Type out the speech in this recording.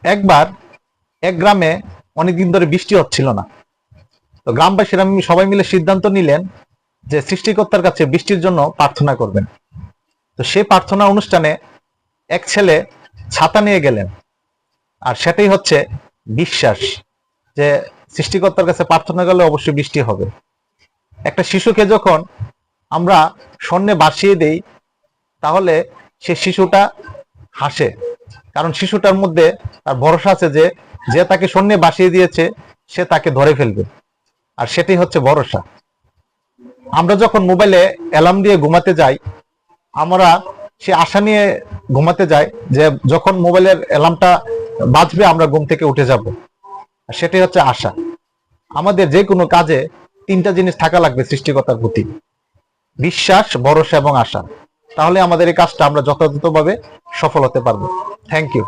একবার এক গ্রামে অনেকদিন ধরে বৃষ্টি হচ্ছিল না। তো গ্রামবাসীরা সবাই মিলে সিদ্ধান্ত নিলেন যে সৃষ্টিকর্তার কাছে বৃষ্টির জন্য প্রার্থনা করবেন। তো সেই প্রার্থনা অনুষ্ঠানে এক ছেলে ছাতা নিয়ে গেলেন, আর সেটাই হচ্ছে বিশ্বাস যে সৃষ্টিকর্তার কাছে প্রার্থনা করলে অবশ্যই বৃষ্টি হবে। একটা শিশুকে যখন আমরা স্বর্ণে ভাসিয়ে দেই, তাহলে সে শিশুটা হাসে, কারণ শিশুটার মধ্যে তার ভরসা আছে যে যে তাকে স্বর্ণে ভাসিয়ে দিয়েছে সে তাকে ধরে ফেলবে, আর সেটাই হচ্ছে ভরসা। আমরা যখন মোবাইলে অ্যালার্ম দিয়ে ঘুমাতে যাই, আমরা সে আশা নিয়ে ঘুমাতে যাই যে যখন মোবাইলের অ্যালার্মটা বাজবে আমরা ঘুম থেকে উঠে যাব, আর সেটাই হচ্ছে আশা। আমাদের যে কোনো কাজে তিনটা জিনিস থাকা লাগবে সৃষ্টিকর্তার প্রতি: বিশ্বাস, ভরসা এবং আশা। তাহলে আমাদের এই কাজটা আমরা যথাযথভাবে সফল হতে পারবো। Thank you.